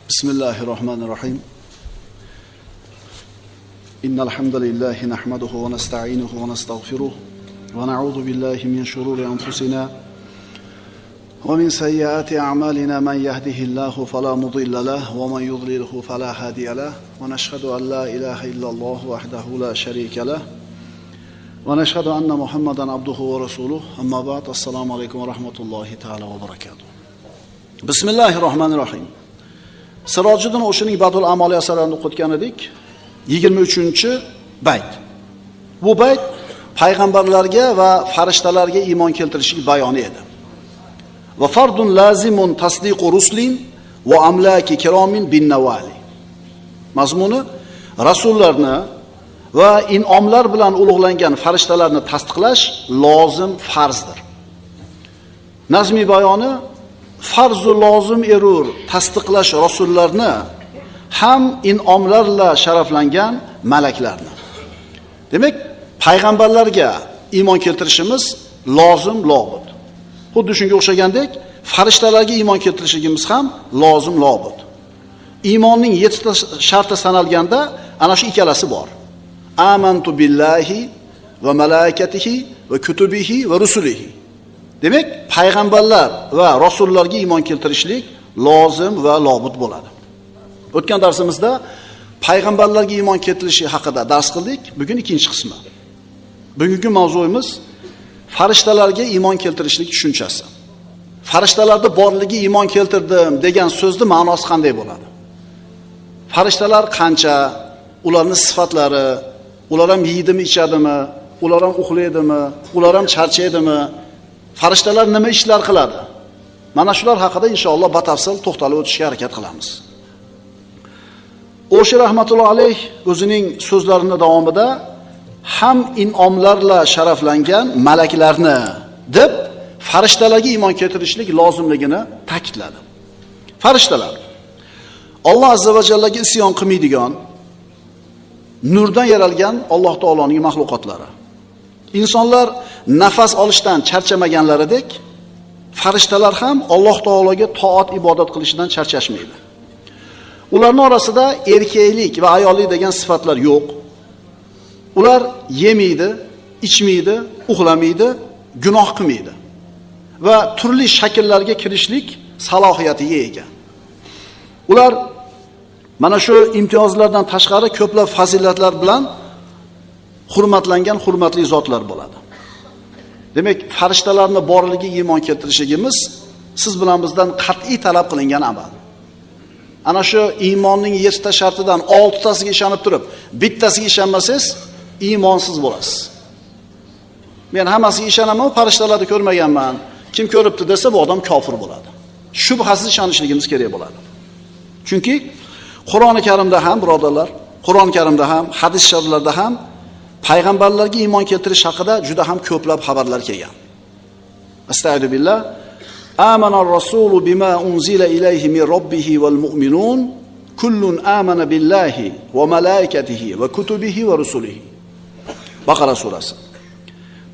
بسم الله الرحمن الرحيم إن الحمد لله نحمده ونستعينه ونستغفره ونعوذ بالله من شرور أنفسنا ومن سيئات أعمالنا من يهده الله فلا مضل له ومن يضلله فلا هادي له ونشهد أن لا إله إلا الله وحده لا شريك له ونشهد أن محمدا عبده ورسوله أما بعد السلام عليكم ورحمة الله تعالى وبركاته بسم الله الرحمن الرحيم Sirojiddin o'shining Badul Amali asarlarini o'qitgan edik. 23-bayt. Bu bayt payg'ambarlarga va farishtalarga iymon keltirishlik bayoni edi. Va fardun lazimun tasdiqu ruslin va amlaki kiromin bin nawali. Mazmuni rasullarni va in'omlar bilan ulug'langan farishtalarni tasdiqlash lozim farzdir. Nazmiy bayoni farzu lozim erur tasdiqlash rasullarni ham in'omlarla sharaflangan malaklarni. Demak, payg'ambarlarga iymon keltirishimiz lozim lobud. Xuddi shunga o'xshagandek, farishtalarga iymon keltirishimiz ham lozim lobud. Iymonning 7 ta sharti sanalganda ana shu ikkalasi bor. Amantu billahi va malaikatihi va kutubihi va rusulihi. Demak, payg'ambarlar va rasullarga iymon keltirishlik lozim va lobud bo'ladi. O'tgan darsimizda payg'ambarlarga iymon keltirishi haqida dars qildik. Bugun ikkinchi qismi. Bugungi mavzuimiz farishtalarga iymon keltirishlik tushunchasi. Farishtalarda borligi iymon keltirdim degan so'zni ma'nosi qanday bo'ladi? Farishtalar qancha? Ularning sifatlari, ular ham yeydimi, ichadimi, ular ham uxlaydimi, ular ham charchaydimi? Farishtalar nima ishlar qiladi? Mana shular haqida inshaalloh batafsil to'xtalib o'tishga harakat qilamiz. O'shi rahmatullohi alayh o'zining so'zlarining davomida ham in'omlarla sharaflangan malaklarni deb farishtalarga iymon keltirishlik lozimligini ta'kidladi. Farishtalar Alloh azza va jallaga isyon qilmaydigan, nurdan yaralgan Alloh taoloning mahluqotlari. İnsanlar nafas olishdan charchamaganlaridek, farishtalar ham Alloh taologa toat ibodat qilishidan charchashmaydi. Ularning orasida erkaklik va ayollik degan sifatlar yo'q. Ular yemaydi, ichmaydi, uxlamaydi, gunoh qilmaydi va turli shakllarga kirishlik salohiyatiga ega. Ular mana shu imtiyozlardan tashqari ko'plab fazilatlar bilan hurmatlangan hurmatli zotlar bo'ladi. Demak, farishtalarning borligiga iymon keltirishimiz siz bilan bizdan qat'iy talab qilingan amal. Ana shu iymonning 7 ta shartidan 6 tasiga ishonib turib, bittasiga ishonmasangiz, iymonsiz bo'lasiz. Men hammasiga ishonaman, farishtalarni ko'rmaganman. Kim ko'ribdi desa, bu odam kofir bo'ladi. Shubhasiz ishonishligimiz kerak bo'ladi. Chunki Qur'oni Karimda ham, birodarlar, Qur'oni Karimda ham, hadis sharhlarida ham payg'ambarlarga iymon keltirish haqida juda ham ko'plab xabarlar kelgan. Astagfirullah. Amanar rasulu bima unzila ilayhi min robbihi val mu'minun kullun amana billahi va malaikatihi va kutubihi va rusulihi. Baqara surasi.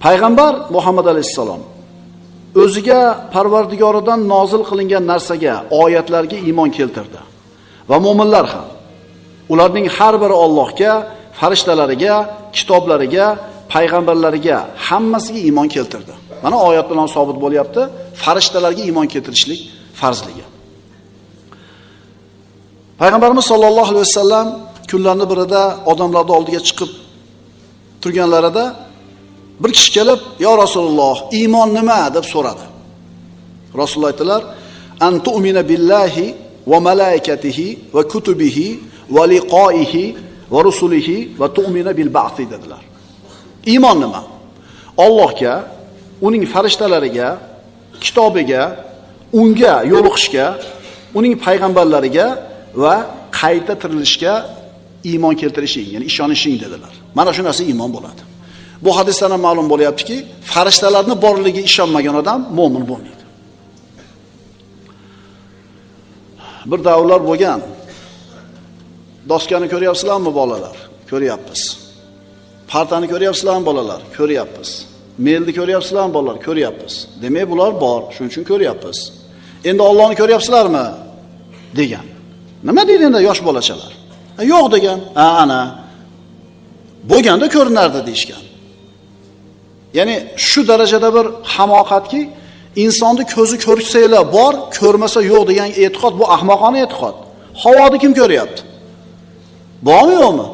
Payg'ambar Muhammad alayhisalom o'ziga Parvardigoridan nozil qilingan narsaga, oyatlarga iymon keltirdi. Va mu'minlar ham ularning har biri Allohga, farishtalariga, kitoblariga, payg'ambarlariga hammasiga iymon keltirdi. Mana oyat bilan sabit bo'lyapti, farishtalarga iymon keltirishlik farzligi. Payg'ambarimiz sollallohu alayhi vasallam kunlarning birida odamlarning oldiga chiqib turganlarida bir kishi kelib, "Ya Rasululloh, iymon nima?" deb so'radi. Rasululloh aytdilar: "An tu'mina billahi va malaikatihi va kutubihi va liqoihi va rusulihi va tu'mina bil ba'thi" dedilar. Iymon nima? Allohga, uning farishtalariga, kitobiga, unga yo'liqishga, uning payg'ambarlariga va qayta tirilishga iymon keltirishing, ya'ni ishonishing dedilar. Mana shu narsa iymon bo'ladi. Bu hadisdan ham ma'lum bo'lyaptiki, farishtalarning borligiga ishonmagan odam mo'min bo'lmaydi. Bir davrlar bo'lgan. Doskani ko'ryapsizlarmi bolalar? Ko'ryapmiz. Partani ko'ryapsizlarmi bolalar? Ko'ryapmiz. Mailni ko'ryapsizlarmi bolalar? Ko'ryapmiz. Demak, bular bor, shuning uchun ko'ryapmiz. Endi Allohni ko'ryapsizlarmi? degan. Nima deydi endi yosh bolachalar? Yo'q degan. Ana. Bo'lganda ko'rinardi deyishgan. Ya'ni shu darajada bir hamoqatki, insonni ko'zi ko'rsanglar bor, ko'rmasa yo'q degan e'tiqod bu ahmoqona e'tiqod. Havoni kim ko'ryapti? Bormi yo'qmi?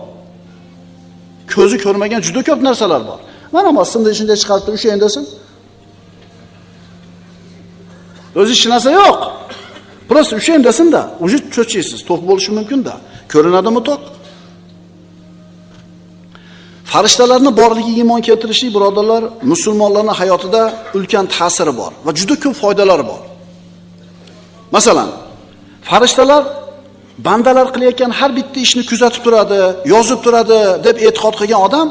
Ko'zi ko'rmagan juda ko'p narsalar bor. Mana simda shunday chiqarib turib, o'sha endasin. O'zi hech narsa yo'q. Просто o'sha endasin-da, o'zi cho'chiysiz, to'q bo'lishi mumkin-da. Ko'rinadimi to'q? Farishtalarning borligiga iymon keltirishlik, birodarlar, musulmonlarning hayotida ulkan ta'siri bor va juda ko'p foydalari bor. Masalan, farishtalar bandalar qilayotgan har bitta ishni kuzatib turadi, yozib turadi deb e'tiqod qilgan odam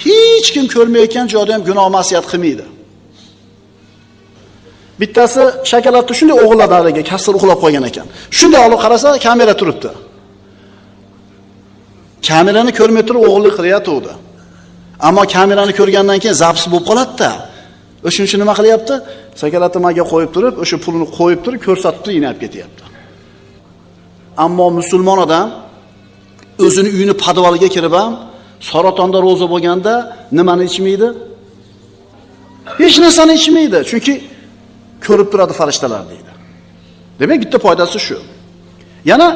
hech kim ko'rmayotgan joyda ham gunoh ma'siyat qilmaydi. Bittasi shokoladni shunday o'g'irladi, kasr uxlab qolgan ekan. Shunday olib qarasa, kamera turibdi. Kamerani ko'rmay turib o'g'irlik qilyapti. Ammo kamerani ko'rgandan keyin zaps bo'lib qoladi-da. O'shuncha nima qilyapti? Shokoladni maga qo'yib turib, o'sha pulni qo'yib turib, ko'rsatib turib inab ketyapti. Ammo musulmon odam o'zini uyini podvaliga kirib ham saratonda ro'za bo'lganda nimani ichmaydi? Hech narsani ichmaydi, chunki ko'rib turadi farishtalar deydi. Demak, bitta foydasi shu. Yana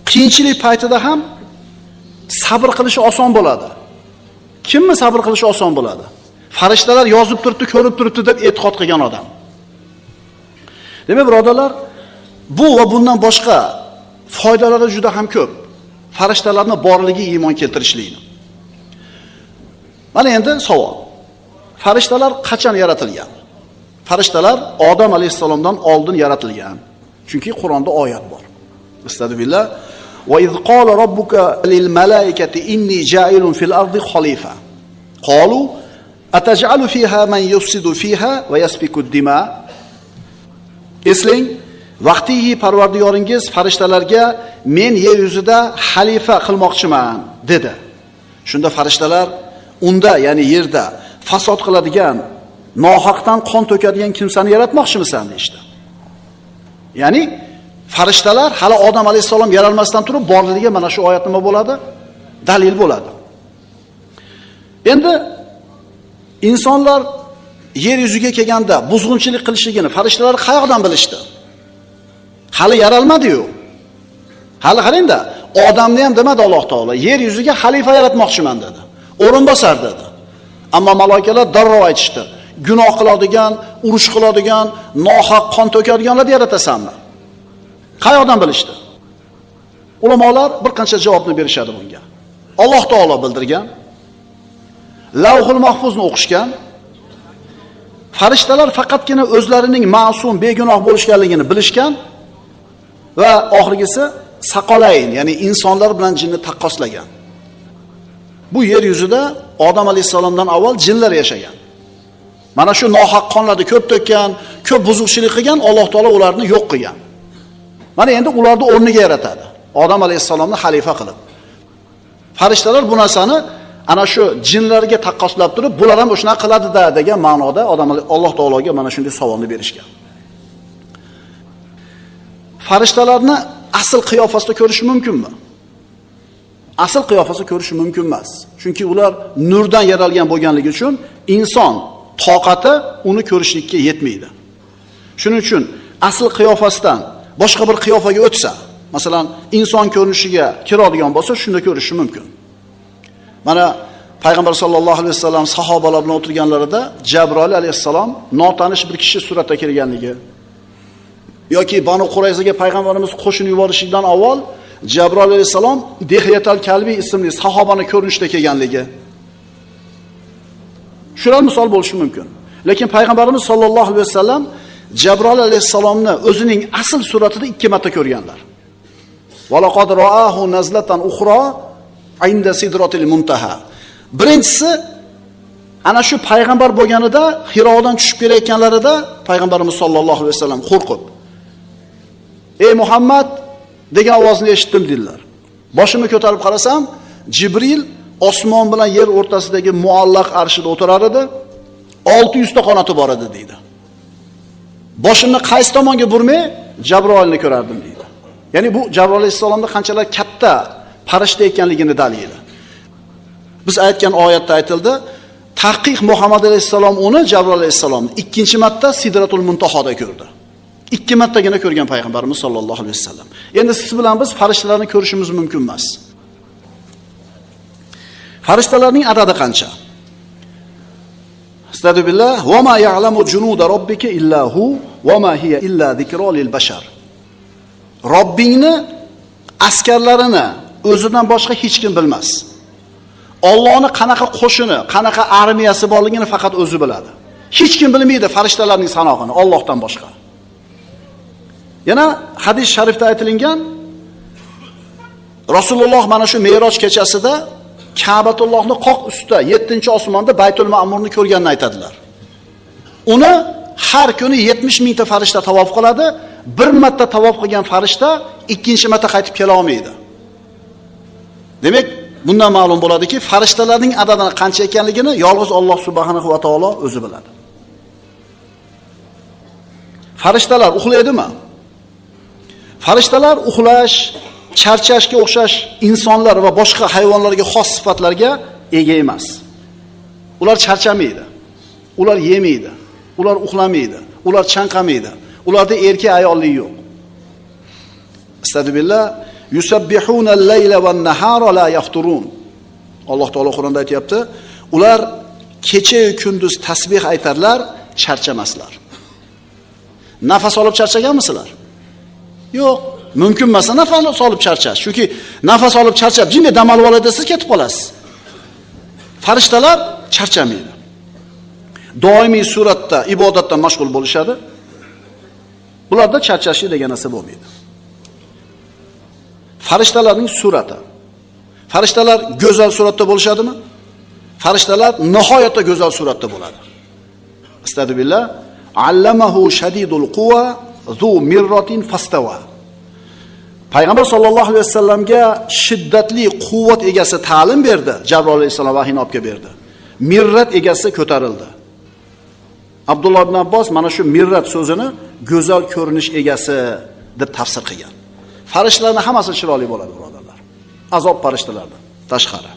qiyinchilik paytida ham sabr qilishi oson bo'ladi. Kimni sabr qilishi oson bo'ladi? Farishtalar yozib turibdi, ko'rib turibdi deb e'tiqod qilgan odam. Demak, birodarlar, bu va bundan boshqa foydalari juda ham ko'p. Farishtalarning borligiga iymon keltirishlikni. Mana endi savol. Farishtalar qachon yaratilgan? Farishtalar Odam alayhisalomdan oldin yaratilgan. Chunki Qur'onda oyat bor. Astagfirullah. Va iz qala robbuka lil malaikati inni ja'ilun fil ardi khalifa. Qalu ataj'alu fiha man yufsidu fiha va yasfiku ad-dima. Eslang, vaqtiki Parvardigoringiz farishtalarga men yer yuzida xalifa qilmoqchiman dedi. Shunda farishtalar unda, ya'ni yerda fasod qiladigan, nohaqdan qon to'kadigan kimsani yaratmoqchimisan deydi. Ya'ni farishtalar hali Odam alayhisalom yaralmasdan turib borligiga mana shu oyat nima bo'ladi? Dalil bo'ladi. Endi insonlar yer yuziga kelganda buzg'unchilik qilishligini farishtalar qayoqdan bilishdi? Hali yaralmadi-yu. Hali qarangda, odamni ham demadi Alloh taolo, yer yuziga xalifa yaratmoqchiman dedi. O'rinbosar dedi. Ammo malaikalar darrov aytishdi. Gunoh qiladigan, urush qiladigan, nohaq qon to'kadiganlarni yaratasanmi? Qayoqdan bilishdi? Ulamolar bir qancha javobni berishadi bunga. Alloh taolo bildirgan, Lavhul Mahfuzni o'qishgan. Farishtalar faqatgina o'zlarining ma'sum, begunoh bo'lishganligini bilishgan va oxirgisi saqolayn, ya'ni insonlar bilan jinni taqqoslagan. Bu yer yuzida Odam alayhisalomdan avval jinlar yashagan. Mana shu nohaq qonlarni ko'p to'kkan, ko'p buzuqchilik qilgan, Alloh taolo ularni yo'q qilgan. Mana endi ularni o'rniga yaratadi. Odam alayhisalomni xalifa qilib. Farishtalar bu narsani ana shu jinlarga taqqoslab turib, bular ham o'shuna qiladi-da degan ma'noda Alloh taologa mana shunday savolni berishgan. Farishtalarni asl qiyofasida ko'rish mumkinmi? Asl qiyofasida ko'rish mumkin emas. Chunki ular nurdan yaralgan bo'lganligi uchun inson toqati uni ko'rishlikka yetmaydi. Shuning uchun asl qiyofasidan boshqa bir qiyofaga o'tsa, masalan, inson ko'rinishiga kiradigan bo'lsa, shunda ko'rishi mumkin. Mana Payg'ambar sollallohu alayhi vasallam sahobalar bilan o'tirganlarida Jabroil alayhissalom notanish bir kishi suratda kelganligi yoki Banu Qurayzaga payg'ambarimiz qo'shin yuborishidan avval Jabroil alayhissalom Dihyatal Kalbi ismli sahobani ko'rinishda kelganligi. Shular misol bo'lishi mumkin. Lekin payg'ambarimiz sollallohu alayhi vasallam Jabroil alayhissalomni o'zining asl suratida 2 marta ko'rganlar. Va laqad ra'ahu nazlatan ukhra 'inda sidratil muntaha. Birinchisi ana shu payg'ambar bo'lganida Hirodan tushib kelayotganlarida payg'ambarimiz sollallohu alayhi vasallam qo'rqib, "Ey Muhammad" degan ovozni eshitdim dedilar. Boshimni ko'tarib qarasam, Jibril osmon bilan yer o'rtasidagi muallaq arshida o'tirar edi. 600 ta qanoti bor edi deydi. Boshimni qaysi tomonga burmay Jabroilni ko'rardim deydi. Ya'ni bu Jabroil alayhissalomning qanchalar katta farishta ekanligini dalili. Biz aytgan oyatda aytildi, tahqiq Muhammad alayhissalom uni Jabroil alayhissalomni ikkinchi marta Sidratul Muntahoda ko'rdi. 2 martagina ko'rgan payg'ambarimiz sollallohu alayhi vasallam. Endi siz bilan biz farishtalarni ko'rishimiz mumkin emas. Farishtalarning adadi qancha? Astagfirullah, va ma ya'lamu junuda robbika illa hu va ma hiya illa zikro lil bashar. Robbingni askarlarini o'zidan boshqa hech kim bilmas. Allohning qanaqa qo'shini, qanaqa armiyasi borligini faqat o'zi biladi. Hech kim bilmaydi farishtalarning sanog'ini Allohdan boshqa. Yana hadis sharifda aytilgan, Rasululloh mana shu Me'roj kechasida Ka'batullohning qoq ustida 7-osmonda Baytul Ma'murni ko'rganini aytadilar. Uni har kuni 70 mingta farishta tavof qiladi. Bir marta tavof qilgan farishta ikkinchi marta qaytib kela olmaydi. Demak, bundan ma'lum bo'ladiki, farishtalarning adadini qancha ekanligini yolg'iz Alloh subhanahu va taolo o'zi biladi. Farishtalar uxlaydimi? Farishtalar uxlash, charchashga o'xshash insonlar va boshqa hayvonlarga xos sifatlarga ega emas. Ular charchamaydi. Ular yemaydi. Ular uxlamaydi. Ular chanqamaydi. Ularda erkak ayollik yo'q. Astagfirullah, yusabbihuna al-layla wan-nahara la yafturun. Alloh taolo Qur'onda aytayapti, ular kecha va kunduz tasbih aytarlar, charchamaslar. Nafas olib charchaganmisizlar? Yo'q, mumkin emas nafas olib charchash. Chunki nafas olib charchab, jinni dam olib oladi desa ketib qolasiz. Farishtalar charchamaydi. Doimiy suratda ibodatdan mashg'ul bo'lishadi. Bularda charchashi degan narsa bo'lmaydi. Farishtalarning surati. Farishtalar go'zal suratda bo'lishadimi? Farishtalar nihoyatda go'zal suratda bo'ladi. Astagfirullah, allamahu shadidul quwa zu mirratin fastawa. Payg'ambar sollallohu alayhi vasallamga shiddatli quvvat egasi ta'lim berdi. Jabroil alayhissalom vahiyni olib berdi. Mirrat egasi ko'tarildi. Abdulloh ibn Abbos mana shu mirrat so'zini go'zal ko'rinish egasi deb tafsir qilgan. Farishtalarning hammasi chiroyli bo'ladi, birodarlar. Azob farishtalardan tashqari.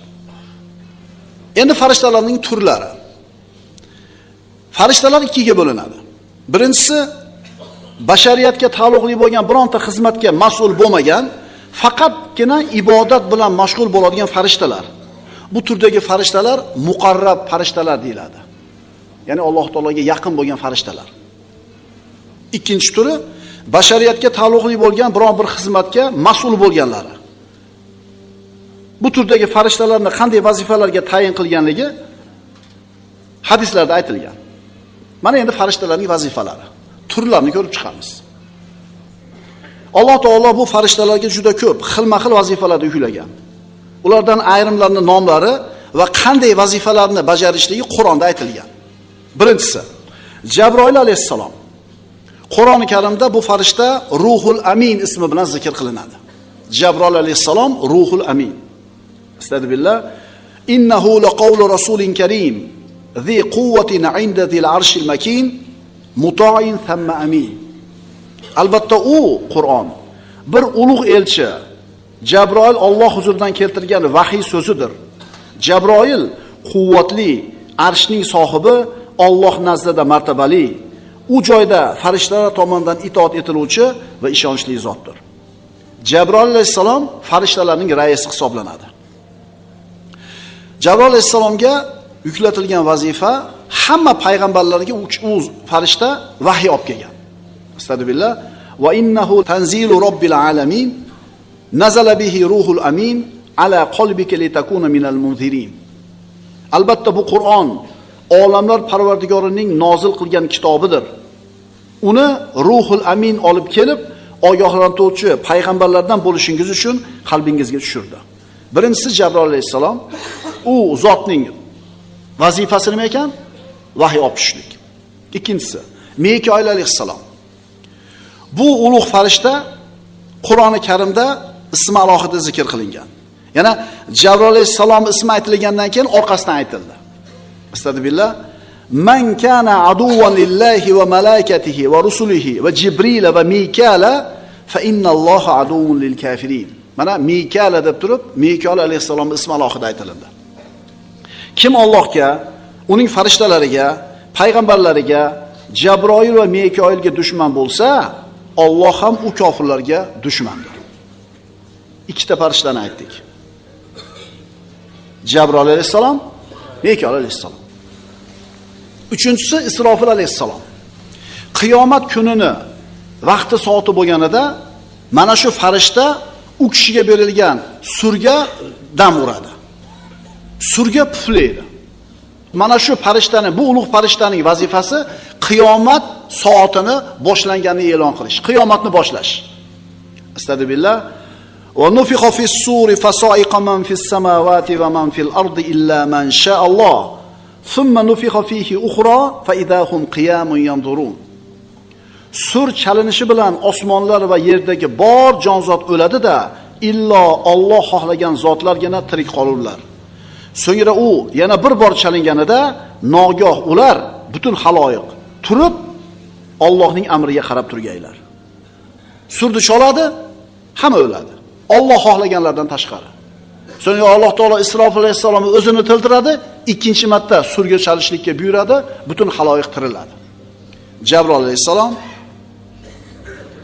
Endi farishtalarning turlari. Farishtalar ikkiga bo'linadi. Birinchisi, bashariyatga taalluqli bo'lgan bironta xizmatga mas'ul bo'lmagan, faqatgina ibodat bilan mashg'ul bo'ladigan farishtalar. Bu turdagi farishtalar muqarrab farishtalar deyiladi. Ya'ni Alloh taologa yaqin bo'lgan farishtalar. Ikkinchi turi bashariyatga taalluqli bo'lgan biron bir xizmatga mas'ul bo'lganlari. Bu turdagi farishtalarni qanday vazifalarga tayin qilganligi hadislarda aytilgan. Mana endi farishtalarning vazifalari, turlarini ko'rib chiqamiz. Alloh taolo bu farishtalarga juda ko'p xilma-xil vazifalarni yuklagan. Ulardan ayrimlarining nomlari va qanday vazifalarni bajarishligi Qur'onda aytilgan. Birinchisi, Jabroil alayhissalom. Qur'oni Karimda bu farishta Ruhul Amin ismi bilan zikr qilinadi. Jabroil alayhissalom Ruhul Amin. Astagfirullah, innahu laqawlu rasulin karim, zi quwwatin 'inda zil arshil makin, muta'in thumma amin. Albatta u Qur'on bir ulug' elchi. Jabroil Alloh huzuridan keltirgan vahiy so'zidir. Jabroil quvvatli, arshning sohibi, Alloh nazdida martabali, u joyda farishtalar tomonidan itoat etiluvchi va ishonchli zotdir. Jabroil alayhissalom farishtalarning raisi hisoblanadi. Jabroil alayhissalomga yuklatilgan vazifa hamma payg'ambarlarga u farishta vahiy olib kelgan. Astagfirullah, va innahu tanzilu robbil alamin, nazala bihi ruhul amin ala qalbika litakuna minal munzirin. Albatta bu Qur'on olamlar Parvardigorining nozil qilgan kitobidir. Uni Ruhul Amin olib kelib, ogohlantiruvchi payg'ambarlardan bo'lishingiz uchun qalbingizga tushirdi. Birinchisi Jabroil alayhissalom, u zotning vazifasi nima ekan? Vahiy olib tushishlik. Ikkinchisi, Mikoil alayhissalom. Bu ulug' farishta Qur'oni Karimda ismi alohida zikr qilingan. Yana Jabroil alayhissalom ismi aytilgandan keyin orqasidan aytildi. Astagfirullah, man kana aduwwan lillahi va malaikatihi va rusulihi va Jibril va Mikala fa innalloha aduwwun lil kafirin. Mana Mikala deb turib, Mikal alayhisalomning ismi alohida aytiladi. Kim Allohga, uning farishtalariga, payg'ambarlariga, Jabroil va Mikoilga dushman bo'lsa, Alloh ham u kofirlarga dushmandir. Ikkita farishtani aytdik. Jabroil alayhisalom, Mikoil alayhisalom. Uchinchisi Isrofil alayhisalom. Qiyomat kunini vaqti soati bo'lganida mana shu farishta u kishiga berilgan surga dam uradi. Surga puflaydi. Mana shu farishtaning, bu ulug' farishtaning vazifasi qiyomat soatini boshlanganini e'lon qilish, qiyomatni boshlash. Astagfirullah. Va nufixa fis-suri fasa'iqa man fis-samawati va man fil-ardi illa man sha'alloh. Thumma nufixa fihi ukhra fa idahum qiyamun yanzurun. Sur chalinishi bilan osmonlar va yerdagi bor jonzot o'ladi-da, illo Alloh xohlagan zotlargina tirik qolurlar. So'ngra u yana bir bor chalinganida nogoh ular butun xaloyiq turib Allohning amriga qarab turgaylar. Surni choladi, hamma o'ladi. Alloh xohlaganlardan tashqari. So'ngra Alloh taolo Isrofil alayhisalomni o'zini tiltiradi, ikkinchi marta surga chalishlikka buyuradi, butun xaloyiq tiriladi. Jabroil alayhisalom,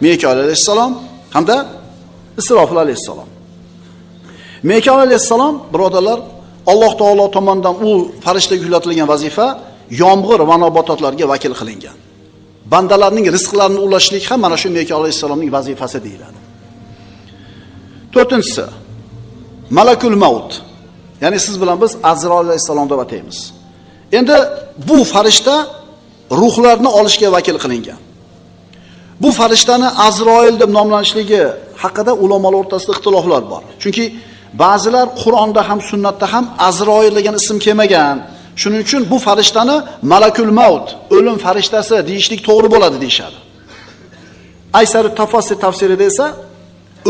Mikoil alayhisalom hamda Isrofil alayhisalom. Mikoil alayhisalom, birodarlar, Alloh taolo tomonidan u farishtaga yuklatilgan vazifa yomg'ir va nabototlarga vakil qilingan. Bandalarning rizqlarini ulashlik ham mana shu Mikoil alayhisalomning vazifasi deyiladi. To'rtinchisi Malakul Maut. Ya'ni siz bilan biz Azroil alayhisalom deb ataymiz. Endi bu farishta ruhlarni olishga vakil qilingan. Bu farishtani Azroil deb nomlanishligi haqida ulamolar o'rtasida ixtiloflar bor. Chunki ba'zilar Qur'onda ham sunnatda ham Azroil degan ism kelmagan. Shuning uchun bu farishtani Malakul Maut, o'lim farishtasi deyishlik to'g'ri bo'ladi deyshadi. Aysar Tafassir tafsirida esa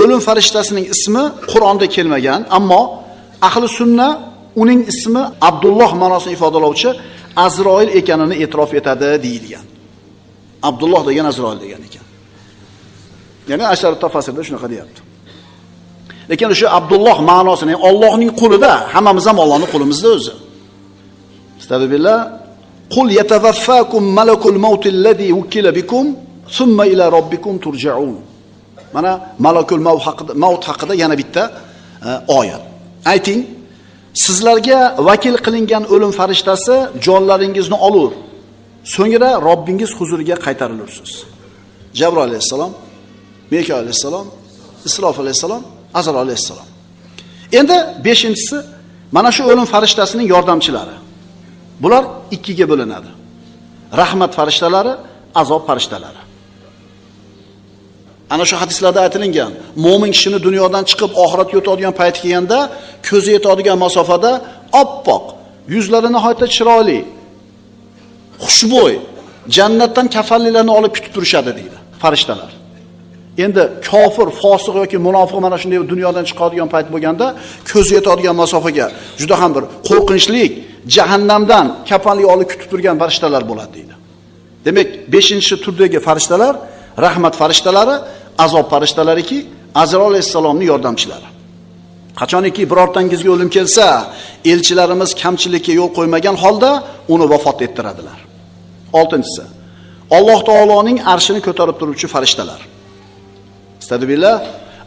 o'lim farishtasining ismi Qur'onda kelmagan, ammo ahli sunna uning ismi Abdulloh ma'nosini ifodalovchi Azroil ekanini e'tirof etadi deyilgan. Abdulloh degan Azroil degan ekan. Ya'ni Aysar Tafassirda shunaqa deyapti. Lekin o'sha Abdulloh ma'nosini Allohning qulida, hammamiz ham Allohning qulimizda o'zi. Astagfirullah. Qul yatawaffakum malakul maut alladhi wukila bikum thumma ila robbikum turja'un. Mana malakul maut haqida yana bitta oyat. Ayting, sizlarga vakil qilingan o'lim farishtasi jonlaringizni olur. So'ngra Robbingiz huzuriga qaytarilursiz. Jabroil alayhisalom, Mikoil alayhisalom, Isrofil alayhisalom, Azroil alayhisalom. Endi 5-inchisi mana shu o'lim farishtasining yordamchilari. Bular ikkiga bo'linadi. Rahmat farishtalari, azob farishtalari. Ana shu hadislarda aytilgan, mo'min kishini dunyodan chiqib oxiratga o'tadigan payti kelganda, ko'zi yetadigan masofada oppoq, yuzlari nihoyatda chiroyli, xushbo'y, jannatdan kafallilarni olib kutib turishadi deydi farishtalar. Endi kofir, fosiq yoki munofiq mana shunday dunyodan chiqadigan payt bo'lganda, ko'zi yetadigan masofaga juda ham bir qo'rqinchli jahannamdan kafanlik olib kutib turgan farishtalar bo'ladi deydi. Demak, 5-turdagi farishtalar rahmat farishtalari, azob farishtalariki, Azroil alayhisalomning yordamchilari. Qachoniki birortangizga o'lim kelsa, elchilarimiz kamchilikka yo'l qo'ymagan holda uni vafot ettiradilar. 6-si Alloh taoloning arshini ko'tarib turuvchi farishtalar. Astagfirullah.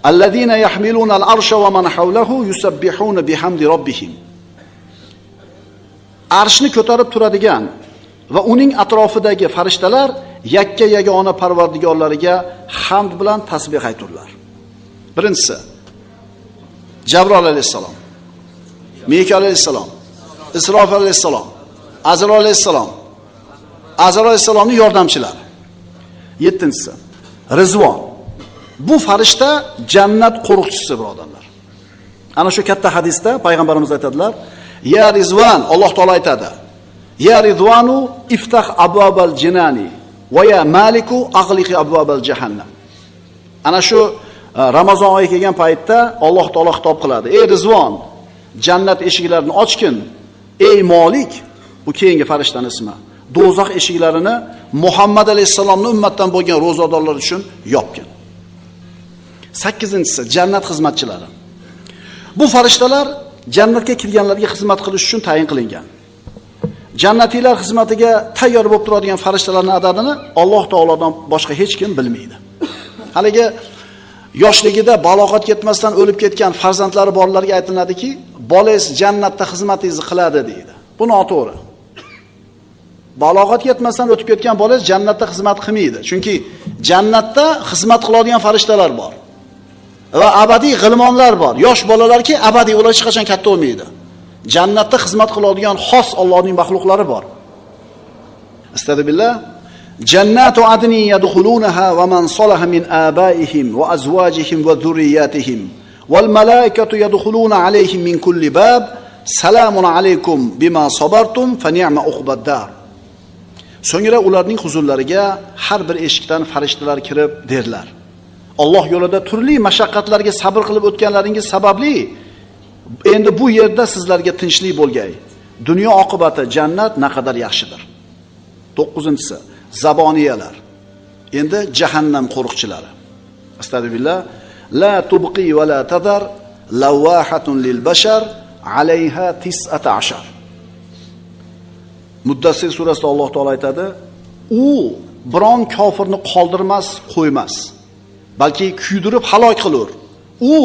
Allazina yahmiluna al-arsha wa man hawlahu yusabbihuna bihamdi robbihim. Arshni ko'tarib turadigan va uning atrofidagi farishtalar yakka yagona Parvardigorlariga hamd bilan tasbih ayturlar. Birinchisi Jabroil alayhisalom, Mikoil alayhisalom, Isrofil alayhisalom, Azroil alayhisalom, Azroil alayhisalomning yordamchilari. 7-si Rizvon. Bu farishta jannat qo'riqchisi, birodarlar. Ana shu katta hadisda payg'ambarimiz aytadilar: "Ya Rizvon", Alloh taolo aytadi: "Ya Rizvonu iftah abwabal jinani va ya maliku aghliqi abwabal jahannam." Ana shu Ramazon oyi kelgan paytda Alloh taolo xitob qiladi: "Ey Rizvon, jannat eshiklarini ochgin. Ey Molik", bu keyingi farishtaning ismi, "do'zax eshiklarini Muhammad alayhisalomning ummatdan bo'lgan ro'zadorlar uchun yopgin." 8-inchisi jannat xizmatchilari. Bu farishtalar jannatga kirganlarga xizmat qilish uchun tayin qilingan. Jannatiylar xizmatiga tayyor bo'lib turadigan farishtalarning adadini Alloh taolodan boshqa hech kim bilmaydi. Haligi yoshligida balog'at yetmasdan o'lib ketgan farzandlari borlarga aytiladiki, bolangiz jannatda xizmatingizni qiladi deydi. Bu noto'g'ri. Balog'at yetmasdan o'tib ketgan bolangiz jannatda xizmat qilmaydi. Chunki jannatda xizmat qiladigan farishtalar bor. Va abadiy g'ilmonlar bor. Yosh bolalarki, abadiy ular hech qachon katta bo'lmaydi. Jannatda xizmat qiladigan xos Allohning mahluqlari bor. Astagfirullah. Jannatu adni yadkhulunaha va man salaha min abaihim va azwajihim va zurriyatihim wal malaikatu yadkhuluna alayhim min kulli bab. Salamun alaykum bima sabartum fa ni'ma uqbaddar. So'ngra ularning huzurlariga har bir eshikdan farishtalar kirib derlar. Alloh yo'lida turli mashaqqatlarga sabr qilib o'tganlaringiz sababli endi bu yerda sizlarga tinchlik bo'lgay. Dunyo oqibati jannat naqadar yaxshidir. 9-inchisi zaboniyalar. Endi jahannam qo'riqchilari. Astagfirullah. La tubqi va la tadar lawahatun lil bashar alayha 19. Muddassir surasida Alloh taolo aytadi, u biron kofirni qoldirmas, qo'ymas, balki kuydirib halok qilur. U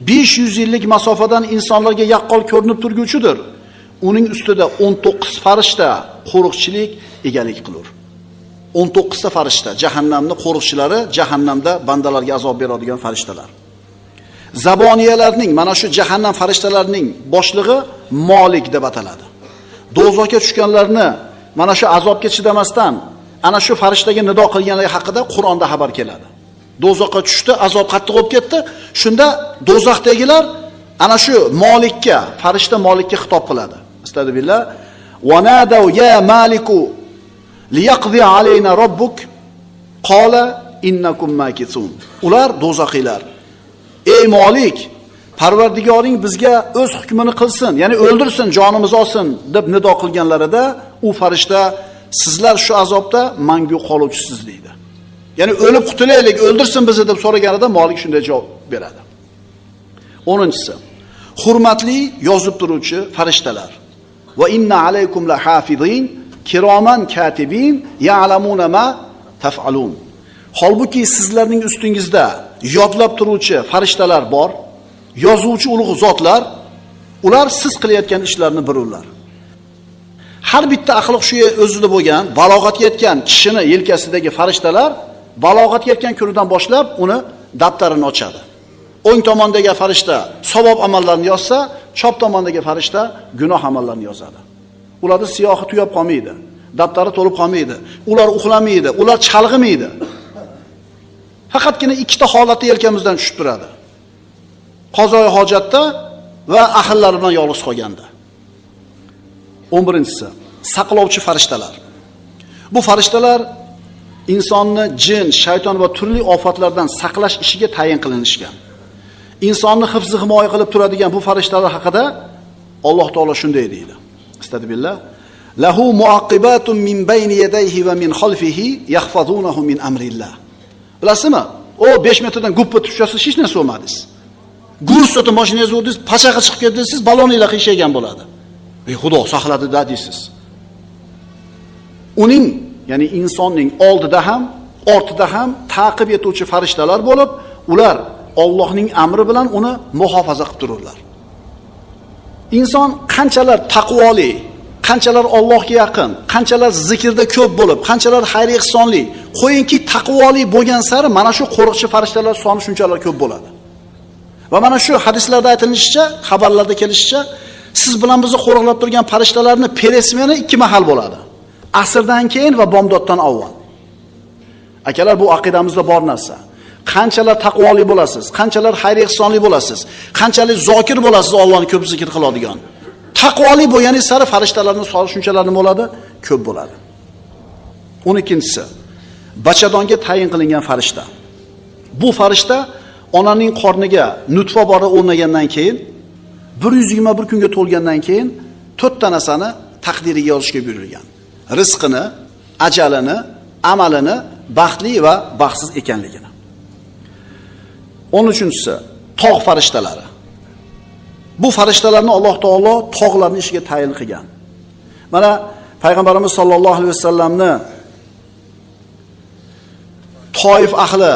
500 yillik masofadan insonlarga yaqqol ko'rinib turguchidir. Uning ustida 19 farishta qo'riqchilik egalik qilur. 19 ta farishta jahannamning qo'riqchilari, jahannamda bandalarga azob beradigan farishtalar. Zaboniyalarning, mana shu jahannam farishtalarining boshlig'i Molik deb ataladi. Do'zaxga tushganlarni mana shu azobga chidamasdan ana shu farishtaga nido qilganligi haqida Qur'onda xabar keladi. Do'zaxga tushdi, azob qattiq bo'lib ketdi. Shunda do'zaxdagilar ana shu Molikka, farishta Molikka xitob qiladi. Astagfirullah. Wa nadaw ya maliku liyaqdi alayna robbuk qala innakum makithun. Ular do'zaxiylar. Ey Molik, Parvardigoring bizga o'z hukmini qilsin, ya'ni o'ldirsin, jonimizni olsin deb nido qilganlarida u farishta sizlar shu azobda mangu qoluvchisiz deydi. Ya'ni o'lib qutulaylik, o'ldirsin bizni deb so'raganida Molik shunday javob beradi. 10-inchisi hurmatli yozib turuvchi farishtalar. Va inna alaykum la hafizin kiroman katibin ya'lamuna ma taf'alun. Holbuki sizlarning ustingizda yodlab turuvchi farishtalar bor, yozuvchi ulug' zotlar, ular siz qilayotgan ishlarni bilurlar. Har bitta axloq shu o'zida bo'lgan, balog'atga yetgan kishini yelkasidagi farishtalar balog'atga yetgan kunidan boshlab uni daftarini ochadi. O'ng tomondagi farishta savob amallarni yozsa, chap tomondagi farishta gunoh amallarni yozadi. Ularning siyohi tugab qolmaydi, daftari to'lib qolmaydi, ular uxlamaydi, ular chalg'imaydi. Faqatgina ikkita holatda yelkamizdan tushib turadi. Qazoi hojatda va ahllari bilan yolg'iz qolganda. 11-inchisi saqlovchi farishtalar. Bu farishtalar insonni jin, shayton va turli ofatlardan saqlash ishiga tayin qilinishgan. Insonni hifz himoya qilib turadigan bu farishtalar haqida Alloh taolo shunday deydi. Astagfirullah. Lahu muaqibatun min bayni yadayhi va min khalfihi yahfazunahu min amrillah. Bilasizmi? O 5 metrdan guppa tushasiz, hech narsa bo'lmadingiz. Gursotni mashinangizni o'rdingiz, pachaqa chiqib ketdingiz, siz baloninglar qiyshaygan bo'ladi. Ey Xudo saqladi-da deysiz. Uning, ya'ni insonning oldida ham, ortida ham ta'qib etuvchi farishtalar bo'lib, ular Allohning amri bilan uni muhofaza qilib tururlar. Inson qanchalar taqvoli, qanchalar Allohga yaqin, qanchalar zikrda ko'p bo'lib, qanchalar xayr ihsonli, qo'yinki taqvoli bo'lgan sari mana shu qo'riqchi farishtalar soni shunchalar ko'p bo'ladi. Va mana shu hadislarda aytilishicha, xabarlarda kelishicha, siz bilan bizni qo'riqlab turgan farishtalarning peresmeni 2 mahal bo'ladi. Asrdan keyin va bomdoddan avval. Akalar, bu aqidamizda bor narsa. Qanchalar taqvoli bo'lasiz, qanchalar xayr ihsonli bo'lasiz, qanchalik zokir bo'lasiz, Allohni ko'p zikr qiladigan. Taqvoli bo'lganingiz sari farishtalarning soni shunchalar nima bo'ladi? Ko'p bo'ladi. 12-inchisi bachadonga tayin qilingan farishta. Bu farishta onaning qorniga nutfa bora o'rnagandan keyin 121 kunga to'lgandan keyin 4 ta narsani taqdiriga yozishga buyurilgan. Rizqini, ajalini, amalini, baxtli va baxtsiz ekanligini. 13-si tog' farishtalari. Bu farishtalarni Alloh taolo tog'larning ishiga tayin qilgan. Mana payg'ambarimiz sollallohu alayhi vasallamni Toif ahli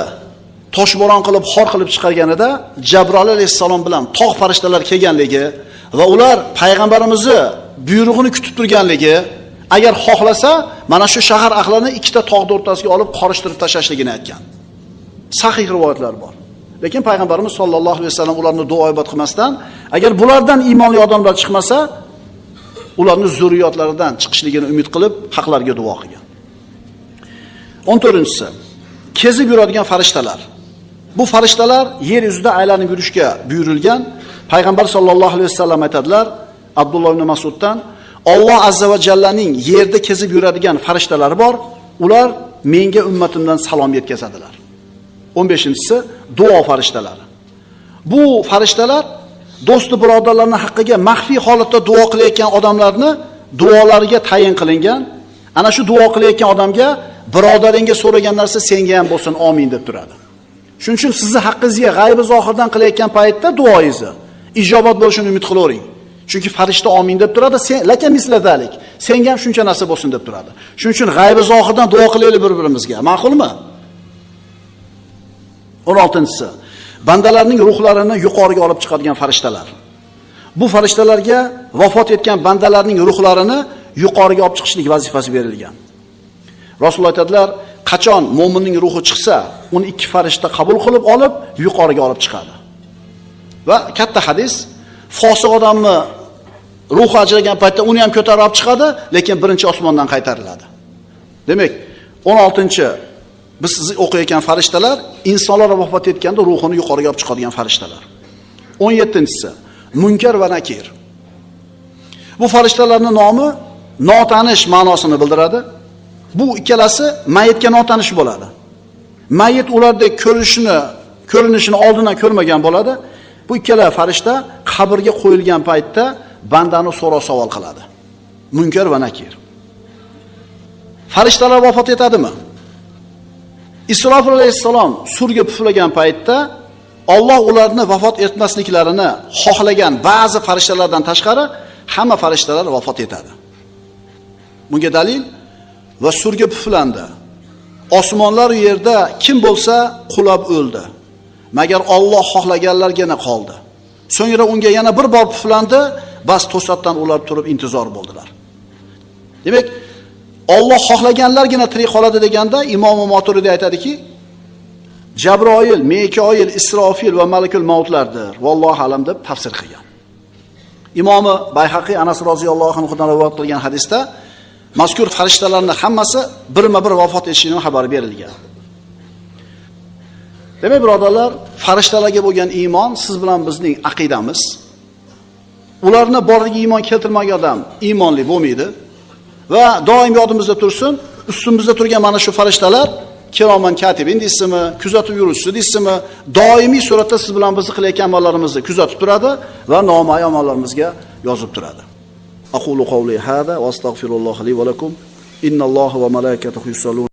toshbo'ron qilib, xor qilib chiqarganida Jabroil alayhissalom bilan tog' farishtalar kelganligi va ular payg'ambarimizni buyrug'ini kutib turganligi, agar xohlasa mana shu shahar ahlini ikkita tog'ning o'rtasiga olib qorishtirib tashashligini aytgan. Sahih rivoyatlar bor. Lekin payg'ambarimiz sollallohu alayhi vasallam ularni duo ibodat qilmasdan, agar bulardan iymonli odamlar chiqmasa, ularning zurriyotlaridan chiqishligini umid qilib, haqlarga duo qilgan. 14-si kezib yuradigan farishtalar. Bu farishtalar yer yuzida aylanib yurishga buyurilgan. Payg'ambar sollallohu alayhi vasallam aytadilar, Abdulloh ibn Mas'uddan, Alloh azza va jallaning yerda kezib yuradigan farishtalari bor. Ular menga ummatimdan salom yetkazadilar. 15-si duo farishtalari. Bu farishtalar do'sti birodarlarning haqqiga maxfiy holatda duo qilayotgan odamlarni duolariga tayin qilingan. Ana shu duo qilayotgan odamga birodaringga so'ragan narsa senga ham bo'lsin, amin deb turadi. Shuning uchun sizni haqqingizga g'aybi zohirdan qilayotgan paytda duoingizni ijobat bo'lishini umid qilavering. Chunki farishta amin deb turadi, lekin misladalik. Senga ham shuncha narsa bo'lsin deb turadi. Shuning uchun g'aybi zohirdan duo qilaylik bir-birimizga. Ma'qulmi? 16-si bandalarning ruhlarini yuqoriga olib chiqadigan farishtalar. Bu farishtalarga vafot etgan bandalarning ruhlarini yuqoriga olib chiqishlik vazifasi berilgan. Rasululloh aytadilar, qachon mo'minning ruhi chiqsa, uni ikki farishta qabul qilib olib, yuqoriga olib chiqadi. Va katta hadis, fosiq odamni ruhi ajragan paytda uni ham ko'tarib olib chiqadi, lekin birinchi osmondan qaytariladi. Demak, 16-chi biz siz o'qiyotgan farishtalar insonlar vafot etganda ruhini yuqoriga olib chiqadigan farishtalar. 17-si Munkar va Nakir. Bu farishtalarning nomi notanish ma'nosini bildiradi. Bu ikkalasi mayitga notanish bo'ladi. Mayit ulardek ko'rinishini oldindan ko'rmagan bo'ladi. Bu ikkala farishta qabrga qo'yilgan paytda bandani so'roq savol qiladi. Munkar va Nakir. Farishtalar vafot etadimi? Isrofil alayhissalom surga puflagan paytda Alloh ularni vafot etmasliklarini xohlagan ba'zi farishtalardan tashqari hamma farishtalar vafot etadi. Bunga dalil va surga puflandi. Osmonlar u yerda kim bo'lsa qulab o'ldi. Magar Alloh xohlaganlargina qoldi. So'ngra unga yana bir bor puflandi, bas to'satdan ular turib intizor bo'ldilar. Demak, Alloh xohlaganlargina tirik qoladi deganda Imom Maturidi aytadiki, Jabroil, Mikoil, Isrofil va Malakul Mautlardir. Vallohu alam deb tafsir qilgan. Imom Bayhaqiy Anas roziyallohu anhudan rivoyat qilgan hadisda mazkur farishtalarning hammasi birma-bir vafot etishining xabari berilgan. Demak, birodarlar, farishtalarga bo'lgan iymon siz bilan bizning aqidamiz. Ularni boriga iymon keltirmagan odam iymonli bo'lmaydi. Va doim yodimizda tursin, ustimizda turgan mana shu farishtalar kiroman katibin deysizmi, kuzatib yuruvchi deysizmi, doimiy suratda siz bilan bizni qilayotgan amallarimizni kuzatib turadi va nomayi amallarimizga yozib turadi. Aqulu qawli hada va astagfirulloh li va lakum. Innalloha va malaikatahu yusalluna